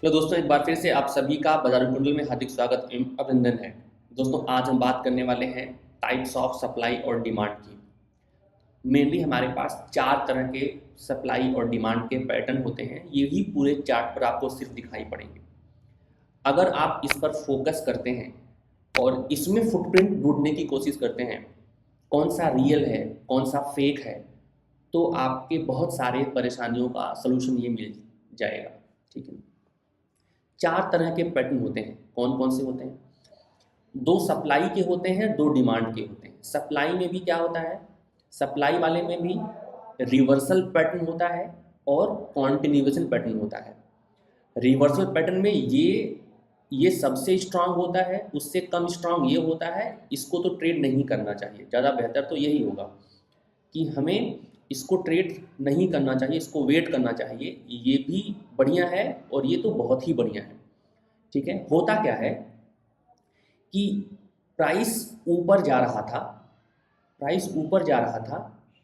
Hello दोस्तों, एक बार फिर से आप सभी का बाजार कुंडल में हार्दिक स्वागत एवं अभिनंदन है। दोस्तों, आज हम बात करने वाले हैं टाइप्स ऑफ सप्लाई और डिमांड की। मेनली हमारे पास चार तरह के सप्लाई और डिमांड के पैटर्न होते हैं। यही पूरे चार्ट पर आपको सिर्फ दिखाई पड़ेंगे। अगर आप इस पर फोकस करते हैं और इसमें फुटप्रिंट ढूंढने की कोशिश करते हैं, कौन सा रियल है कौन सा फेक है, तो आपके बहुत सारे परेशानियों का सलूशन ये मिल जाएगा। ठीक है। चार तरह के पैटर्न होते हैं। कौन कौन से होते हैं? दो सप्लाई के होते हैं, दो डिमांड के होते हैं। सप्लाई में भी क्या होता है, सप्लाई वाले में भी रिवर्सल पैटर्न होता है और कॉन्टिन्यूएशन पैटर्न होता है। रिवर्सल पैटर्न में ये सबसे स्ट्रांग होता है, उससे कम स्ट्रांग ये होता है। इसको तो ट्रेड नहीं करना चाहिए, ज़्यादा बेहतर तो यही होगा कि हमें इसको ट्रेड नहीं करना चाहिए, इसको वेट करना चाहिए। ये भी बढ़िया है और ये तो बहुत ही बढ़िया है। ठीक है। होता क्या है कि प्राइस ऊपर जा रहा था,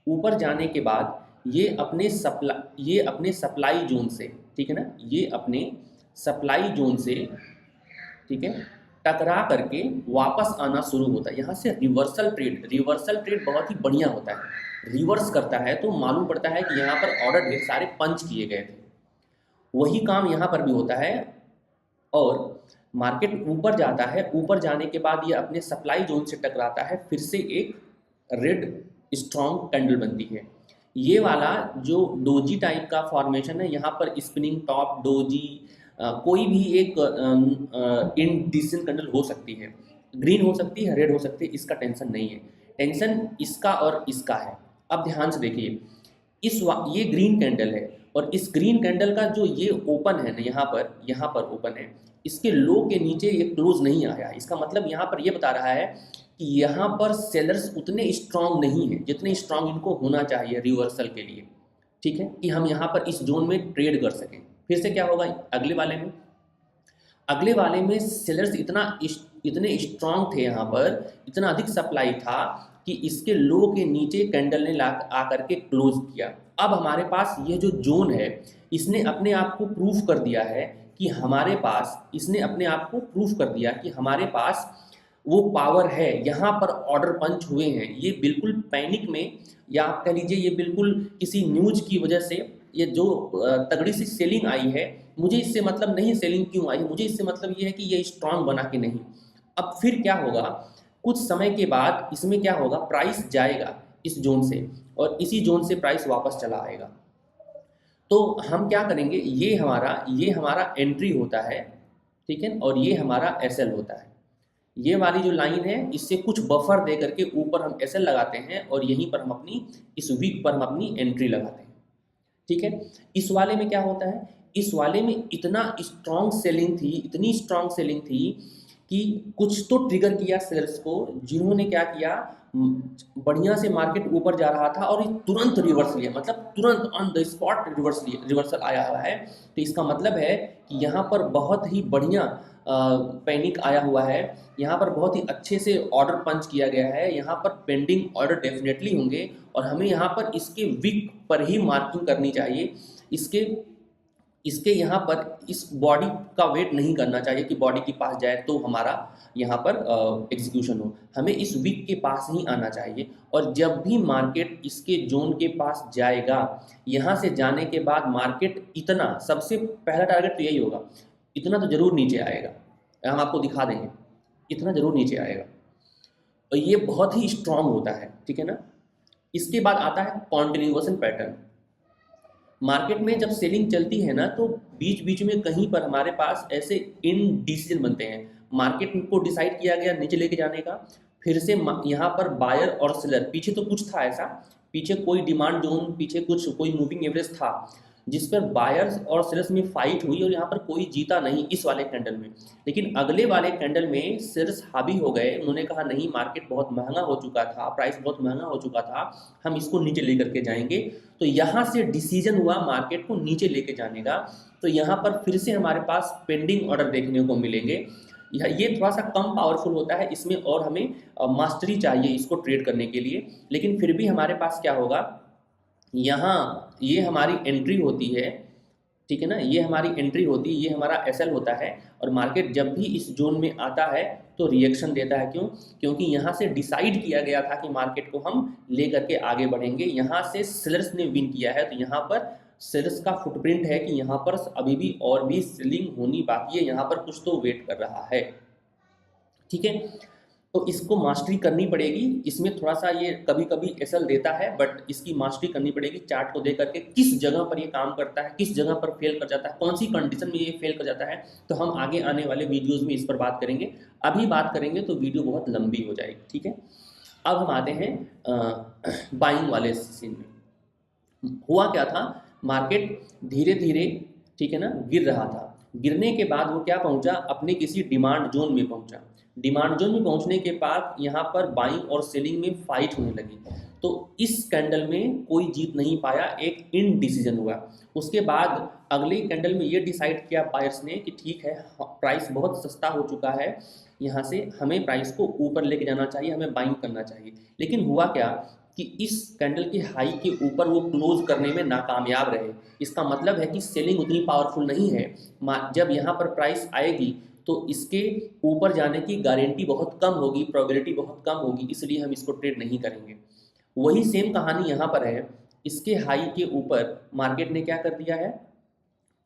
ऊपर जाने के बाद ये अपने सप्लाई जोन से, ठीक है ना, ये अपने सप्लाई जोन से, ठीक है, टकरा करके वापस आना शुरू होता है। यहाँ से रिवर्सल ट्रेड बहुत ही बढ़िया होता है। रिवर्स करता है तो मालूम पड़ता है कि यहाँ पर ऑर्डर ढेर सारे पंच किए गए थे। वही काम यहाँ पर भी होता है। और मार्केट ऊपर जाता है, ऊपर जाने के बाद ये अपने सप्लाई जोन से टकराता है, फिर से एक रेड स्ट्रॉन्ग कैंडल बनती है। ये वाला जो डोजी टाइप का फॉर्मेशन है, यहाँ पर स्पिनिंग टॉप डोजी, कोई भी एक इनडिसेंट कैंडल हो सकती है, ग्रीन हो सकती है, रेड हो सकती है, इसका टेंशन नहीं है। टेंशन इसका और इसका है। अब ध्यान से देखिए, ये ग्रीन कैंडल है और इस ग्रीन कैंडल का जो ये ओपन है ना, यहाँ पर ओपन है, इसके लो के नीचे ये क्लोज नहीं आया है। इसका मतलब यहाँ पर ये बता रहा है कि यहाँ पर सेलर्स उतने स्ट्रांग नहीं है जितने स्ट्रांग इनको होना चाहिए रिवर्सल के लिए। ठीक है, कि हम यहाँ पर इस जोन में ट्रेड कर सकें। फिर से क्या होगा अगले वाले में सेलर्स इतने स्ट्रांग थे, यहाँ पर इतना अधिक सप्लाई था कि इसके लो के नीचे कैंडल ने आकर के क्लोज किया। अब हमारे पास यह जो जोन है, इसने अपने आप को प्रूफ कर दिया है कि हमारे पास वो पावर है। यहाँ पर ऑर्डर पंच हुए हैं। ये बिल्कुल पैनिक में, या आप कह लीजिए ये बिल्कुल किसी न्यूज की वजह से ये जो तगड़ी सी सेलिंग आई है, मुझे इससे मतलब नहीं सेलिंग क्यों आई, मुझे इससे मतलब ये है कि ये स्ट्रांग बना कि नहीं। अब फिर क्या होगा, कुछ समय के बाद इसमें क्या होगा, प्राइस जाएगा इस जोन से और इसी जोन से प्राइस वापस चला आएगा। तो हम क्या करेंगे, ये हमारा एंट्री होता है, ठीक है, और ये हमारा एसएल होता है। ये वाली जो लाइन है, इससे कुछ बफर दे करके ऊपर हम एसएल लगाते हैं और यहीं पर हम इस वीक पर हम अपनी एंट्री लगाते हैं। ठीक है। इस वाले में क्या होता है, इस वाले में इतनी स्ट्रांग सेलिंग थी कि कुछ तो ट्रिगर किया सेलर्स को, जिन्होंने क्या किया, बढ़िया से मार्केट ऊपर जा रहा था और तुरंत रिवर्स लिया, मतलब तुरंत ऑन द स्पॉट रिवर्सल आया हुआ है। तो इसका मतलब है कि यहाँ पर बहुत ही बढ़िया पैनिक आया हुआ है। यहाँ पर बहुत ही अच्छे से ऑर्डर पंच किया गया है। यहाँ पर पेंडिंग ऑर्डर डेफिनेटली होंगे और हमें यहाँ पर इसके वीक पर ही मार्किंग करनी चाहिए। इसके यहाँ पर इस बॉडी का वेट नहीं करना चाहिए कि बॉडी के पास जाए तो हमारा यहाँ पर एग्जीक्यूशन हो। हमें इस वीक के पास ही आना चाहिए। और जब भी मार्केट इसके जोन के पास जाएगा, यहाँ से जाने के बाद मार्केट इतना, सबसे पहला टारगेट तो यही होगा, इतना तो जरूर नीचे आएगा। हम आपको दिखा देंगे, इतना जरूर नीचे आएगा और ये बहुत ही स्ट्रांग होता है। ठीक है ना। इसके बाद आता है कॉन्टिन्यूएशन पैटर्न। मार्केट में जब सेलिंग चलती है ना, तो बीच बीच में कहीं पर हमारे पास ऐसे इनडिसीजन बनते हैं। मार्केट को डिसाइड किया गया नीचे लेके जाने का, फिर से यहाँ पर बायर और सेलर, पीछे तो कुछ था ऐसा, पीछे कोई डिमांड जोन, पीछे कोई मूविंग एवरेज था जिस पर बायर्स और सेलर्स में फाइट हुई और यहाँ पर कोई जीता नहीं इस वाले कैंडल में। लेकिन अगले वाले कैंडल में सेलर्स हावी हो गए। उन्होंने कहा नहीं, मार्केट बहुत महंगा हो चुका था, प्राइस बहुत महंगा हो चुका था, हम इसको नीचे लेकर के जाएंगे। तो यहाँ से डिसीजन हुआ मार्केट को नीचे लेके जाने का। तो यहाँ पर फिर से हमारे पास पेंडिंग ऑर्डर देखने को मिलेंगे। ये थोड़ा सा कम पावरफुल होता है इसमें, और हमें मास्टरी चाहिए इसको ट्रेड करने के लिए। लेकिन फिर भी हमारे पास क्या होगा, यहाँ ये हमारी एंट्री होती है। ठीक है ना, ये हमारी एंट्री होती है, ये हमारा एसएल होता है। और मार्केट जब भी इस जोन में आता है तो रिएक्शन देता है। क्यों? क्योंकि यहाँ से डिसाइड किया गया था कि मार्केट को हम ले करके आगे बढ़ेंगे, यहाँ से सेलर्स ने विन किया है, तो यहाँ पर सेलर्स का फुटप्रिंट है कि यहाँ पर अभी भी और भी सेलिंग होनी बाकी है, यहाँ पर कुछ तो वेट कर रहा है। ठीक है, तो इसको मास्टरी करनी पड़ेगी। इसमें थोड़ा सा ये कभी कभी एसएल देता है, बट इसकी मास्टरी करनी पड़ेगी चार्ट को देख करके, किस जगह पर ये काम करता है, किस जगह पर फेल कर जाता है, कौन सी कंडीशन में ये फेल कर जाता है। तो हम आगे आने वाले वीडियोस में इस पर बात करेंगे। अभी बात करेंगे तो वीडियो बहुत लंबी हो जाएगी। ठीक है, अब हम आते हैं बाइंग वाले सीन में। हुआ क्या था, मार्केट धीरे धीरे, ठीक है ना, गिर रहा था। गिरने के बाद वो क्या पहुंचा, अपने किसी डिमांड जोन में पहुंचा। डिमांड जोन में पहुंचने के बाद यहाँ पर बाइंग और सेलिंग में फाइट होने लगी। तो इस कैंडल में कोई जीत नहीं पाया, एक इनडिसीजन हुआ। उसके बाद अगले कैंडल में ये डिसाइड किया बायर्स ने कि ठीक है, प्राइस बहुत सस्ता हो चुका है, यहाँ से हमें प्राइस को ऊपर लेके जाना चाहिए, हमें बाइंग करना चाहिए। लेकिन हुआ क्या कि इस कैंडल के हाई के ऊपर वो क्लोज करने में नाकामयाब रहे। इसका मतलब है कि सेलिंग उतनी पावरफुल नहीं है। जब यहाँ पर प्राइस आएगी तो इसके ऊपर जाने की गारंटी बहुत कम होगी, प्रोबेबिलिटी बहुत कम होगी, इसलिए हम इसको ट्रेड नहीं करेंगे। वही सेम कहानी यहाँ पर है। इसके हाई के ऊपर मार्केट ने क्या कर दिया है,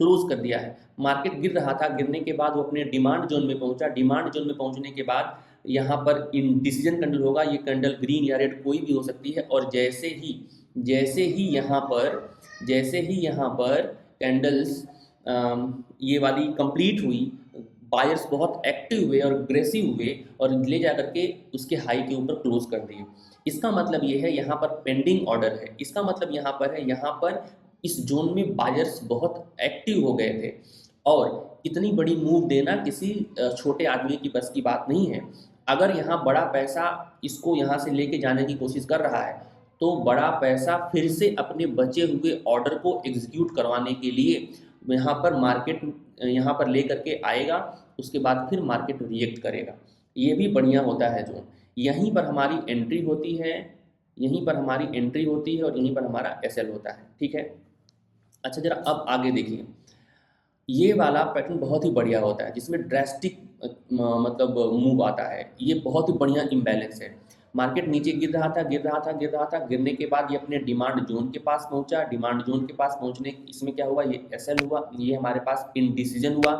क्लोज कर दिया है। मार्केट गिर रहा था, गिरने के बाद वो अपने डिमांड जोन में पहुंचा। डिमांड जोन में पहुंचने के बाद यहाँ पर इंडिसीजन कैंडल होगा, ये कैंडल ग्रीन या रेड कोई भी हो सकती है। और जैसे ही यहाँ पर कैंडल्स ये वाली कंप्लीट हुई, बायर्स बहुत एक्टिव हुए और अग्रेसिव हुए और ले जा करके उसके हाई के ऊपर क्लोज कर दिए। इसका मतलब ये है यहाँ पर पेंडिंग ऑर्डर है। इसका मतलब यहाँ पर है, यहाँ पर इस जोन में बायर्स बहुत एक्टिव हो गए थे। और इतनी बड़ी मूव देना किसी छोटे आदमी की बस की बात नहीं है। अगर यहाँ बड़ा पैसा इसको यहाँ से लेके जाने की कोशिश कर रहा है, तो बड़ा पैसा फिर से अपने बचे हुए ऑर्डर को एग्जीक्यूट करवाने के लिए यहाँ पर मार्केट यहाँ पर ले करके आएगा। उसके बाद फिर मार्केट रिएक्ट करेगा। ये भी बढ़िया होता है जोन। यहीं पर हमारी एंट्री होती है, यहीं पर हमारी एंट्री होती है और यहीं पर हमारा एसएल होता है। ठीक है, अच्छा जरा अब आगे देखिए। ये वाला पैटर्न बहुत ही बढ़िया होता है, जिसमें ड्रेस्टिक मतलब मूव आता है। ये बहुत ही बढ़िया इम्बैलेंस है। मार्केट नीचे गिर रहा था, गिरने के बाद ये अपने डिमांड जोन के पास पहुंचा। डिमांड जोन के पास पहुंचने, इसमें क्या हुआ, ये एसएल हुआ, ये हमारे पास इनडिसीजन हुआ।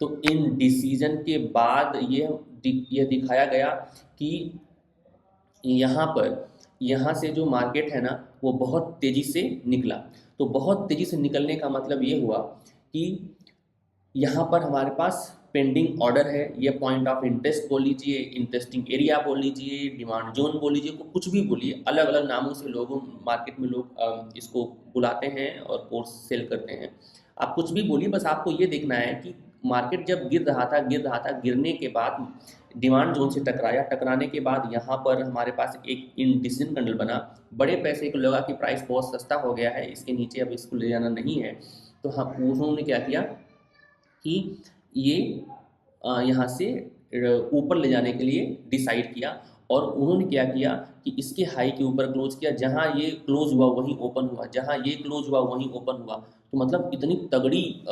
तो इनडिसीजन के बाद ये दिखाया गया कि यहाँ से जो मार्केट है ना, वो बहुत तेज़ी से निकला। तो बहुत तेज़ी से निकलने का मतलब ये हुआ कि यहाँ पर हमारे पास पेंडिंग ऑर्डर है। ये पॉइंट ऑफ इंटरेस्ट बोल लीजिए, इंटरेस्टिंग एरिया बोल लीजिए, डिमांड जोन बोल लीजिए, कुछ भी बोलिए, अलग अलग नामों से लोगों मार्केट में लोग इसको बुलाते हैं और कोर्स सेल करते हैं। आप कुछ भी बोलिए, बस आपको ये देखना है कि मार्केट जब गिर रहा था, गिरने के बाद डिमांड जोन से टकराया। टकराने के बाद यहाँ पर हमारे पास एक इनडिसीजन कैंडल बना। बड़े पैसे को लगा कि प्राइस बहुत सस्ता हो गया है, इसके नीचे अब इसको ले जाना नहीं है। तो हम उन्होंने क्या किया कि ये यहाँ से ऊपर ले जाने के लिए डिसाइड किया। और उन्होंने क्या किया कि इसके हाई के ऊपर क्लोज किया। जहाँ ये क्लोज हुआ वहीं ओपन हुआ, जहाँ ये क्लोज हुआ वहीं ओपन हुआ। तो मतलब इतनी तगड़ी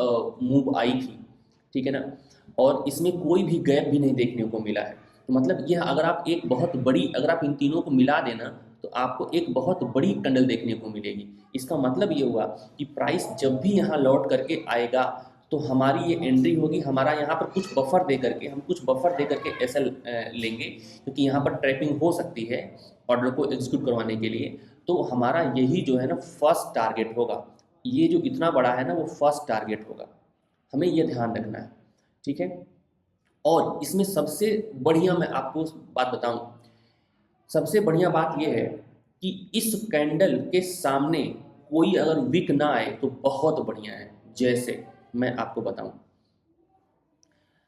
मूव आई थी। ठीक है ना, और इसमें कोई भी गैप भी नहीं देखने को मिला है। तो मतलब यह अगर आप अगर आप इन तीनों को मिला देना, तो आपको एक बहुत बड़ी कैंडल देखने को मिलेगी। इसका मतलब ये हुआ कि प्राइस जब भी यहाँ लौट करके आएगा तो हमारी ये एंट्री होगी। हमारा यहाँ पर कुछ बफर दे करके एसएल लेंगे, क्योंकि यहाँ पर ट्रैपिंग हो सकती है ऑर्डर को एग्जीक्यूट करवाने के लिए। तो हमारा यही जो है ना फर्स्ट टारगेट होगा। ये जो इतना बड़ा है ना, वो फर्स्ट टारगेट होगा, हमें ये ध्यान रखना है। ठीक है, और इसमें सबसे बढ़िया मैं आपको बात बताऊं, सबसे बढ़िया बात यह है कि इस कैंडल के सामने कोई अगर विक ना आए तो बहुत बढ़िया है। जैसे मैं आपको बताऊं,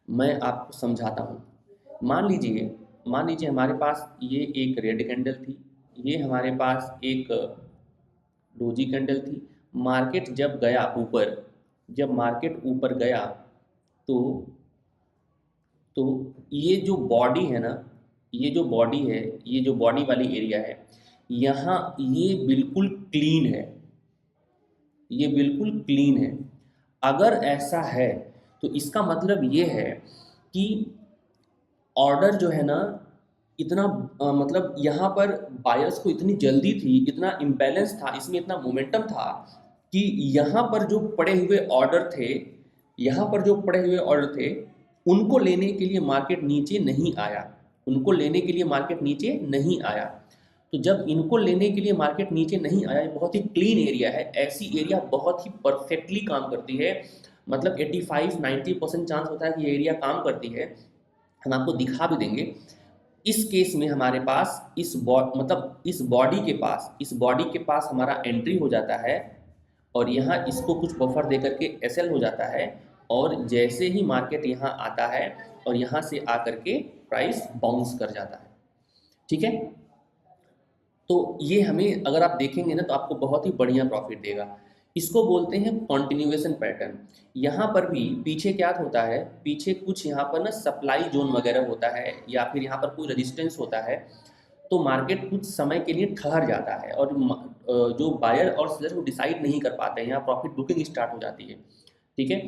मैं आपको समझाता हूं। मान लीजिए हमारे पास ये एक रेड कैंडल थी, ये हमारे पास एक डोजी कैंडल थी। मार्केट जब गया ऊपर, जब मार्केट ऊपर गया तो ये जो बॉडी है ना, ये जो बॉडी वाली एरिया है, यहाँ ये बिल्कुल क्लीन है, ये बिल्कुल क्लीन है। अगर ऐसा है तो इसका मतलब ये है कि ऑर्डर जो है ना इतना मतलब यहाँ पर बायर्स को इतनी जल्दी थी, इतना इम्बैलेंस था, इसमें इतना मोमेंटम था कि यहाँ पर जो पड़े हुए ऑर्डर थे, यहाँ पर जो पड़े हुए ऑर्डर थे उनको लेने के लिए मार्केट नीचे नहीं आया, उनको लेने के लिए मार्केट नीचे नहीं आया। तो जब इनको लेने के लिए मार्केट नीचे नहीं आया, ये बहुत ही क्लीन एरिया है, ऐसी एरिया बहुत ही परफेक्टली काम करती है, मतलब 85-90% चांस होता है कि ये एरिया काम करती है। हम आपको दिखा भी देंगे। इस केस में हमारे पास मतलब इस बॉडी के पास हमारा एंट्री हो जाता है और यहाँ इसको कुछ बफर दे करके एसएल हो जाता है, और जैसे ही मार्केट यहाँ आता है और यहाँ से आकर के प्राइस बाउंस कर जाता है। ठीक है, तो ये हमें अगर आप देखेंगे ना तो आपको बहुत ही बढ़िया प्रॉफिट देगा। इसको बोलते हैं कॉन्टिन्यूएशन पैटर्न। यहाँ पर भी पीछे क्या होता है, पीछे कुछ यहाँ पर ना सप्लाई जोन वगैरह होता है या फिर यहाँ पर कोई रेजिस्टेंस होता है, तो मार्केट कुछ समय के लिए ठहर जाता है और जो बायर और सेलर वो डिसाइड नहीं कर पाते हैं, यहाँ प्रॉफिट बुकिंग स्टार्ट हो जाती है। ठीक है,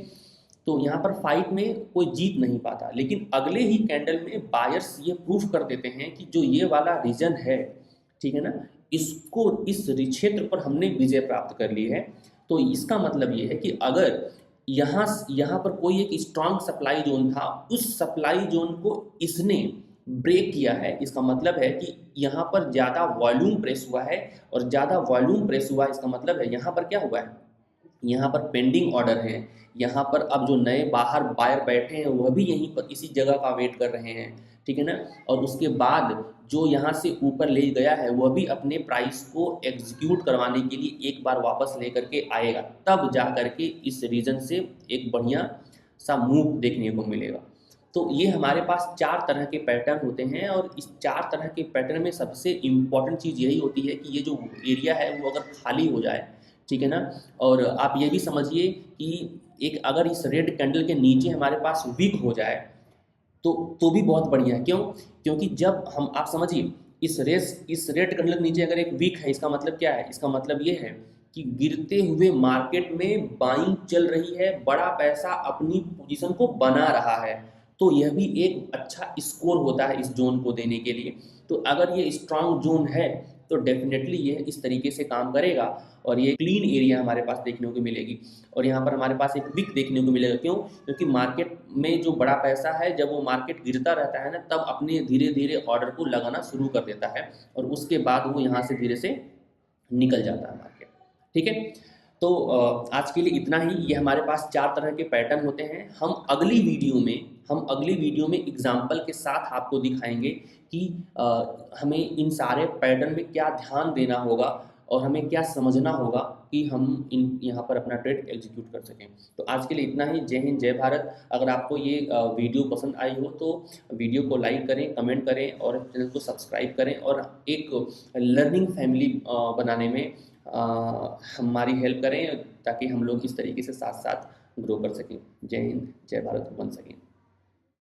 तो यहाँ पर फाइट में कोई जीत नहीं पाता, लेकिन अगले ही कैंडल में बायर्स ये प्रूफ कर देते हैं कि जो ये वाला रीजन है, ठीक है ना, इसको इस क्षेत्र पर हमने विजय प्राप्त कर ली है। तो इसका मतलब ये है कि अगर यहाँ पर कोई एक स्ट्रांग सप्लाई जोन था, उस सप्लाई जोन को इसने ब्रेक किया है, इसका मतलब है कि यहाँ पर ज़्यादा वॉल्यूम प्रेस हुआ है, और ज़्यादा वॉल्यूम प्रेस हुआ इसका मतलब है यहाँ पर क्या हुआ है, यहाँ पर पेंडिंग ऑर्डर है, यहाँ पर अब जो नए बाहर बायर बैठे हैं वह भी यहीं पर इसी जगह का वेट कर रहे हैं। ठीक है ना, और उसके बाद जो यहाँ से ऊपर ले गया है वह भी अपने प्राइस को एग्जीक्यूट करवाने के लिए एक बार वापस लेकर के आएगा, तब जा करके इस रीजन से एक बढ़िया सा मूव देखने को मिलेगा। तो ये हमारे पास 4 तरह के पैटर्न होते हैं, और इस 4 तरह के पैटर्न में सबसे इम्पॉर्टेंट चीज़ यही होती है कि ये जो एरिया है वो अगर खाली हो जाए, ठीक है ना, और आप ये भी समझिए कि एक अगर इस रेड कैंडल के नीचे हमारे पास वीक हो जाए तो भी बहुत बढ़िया है। क्यों? क्योंकि जब हम, आप समझिए, इस रेड कैंडल के नीचे अगर एक वीक है, इसका मतलब क्या है, इसका मतलब ये है कि गिरते हुए मार्केट में बाइंग चल रही है, बड़ा पैसा अपनी पोजीशन को बना रहा है, तो यह भी एक अच्छा स्कोर होता है इस जोन को देने के लिए। तो अगर ये स्ट्रांग जोन है तो डेफिनेटली ये इस तरीके से काम करेगा, और ये क्लीन एरिया हमारे पास देखने को मिलेगी, और यहाँ पर हमारे पास एक विक देखने को मिलेगा। क्यों? क्योंकि मार्केट में जो बड़ा पैसा है, जब वो मार्केट गिरता रहता है ना, तब अपने धीरे धीरे ऑर्डर को लगाना शुरू कर देता है, और उसके बाद वो यहाँ से धीरे से निकल जाता है मार्केट। ठीक है, तो आज के लिए इतना ही। ये हमारे पास 4 तरह के पैटर्न होते हैं। हम अगली वीडियो में एग्जाम्पल के साथ आपको दिखाएंगे कि हमें इन सारे पैटर्न में क्या ध्यान देना होगा और हमें क्या समझना होगा कि हम यहाँ पर अपना ट्रेड एग्जीक्यूट कर सकें। तो आज के लिए इतना ही। जय हिंद, जय भारत। अगर आपको ये वीडियो पसंद आई हो तो वीडियो को लाइक करें, कमेंट करें और चैनल को सब्सक्राइब करें, और एक लर्निंग फैमिली बनाने में हमारी हेल्प करें, ताकि हम लोग इस तरीके से साथ साथ ग्रो कर सकें। जय हिंद, जय भारत, बन सकें।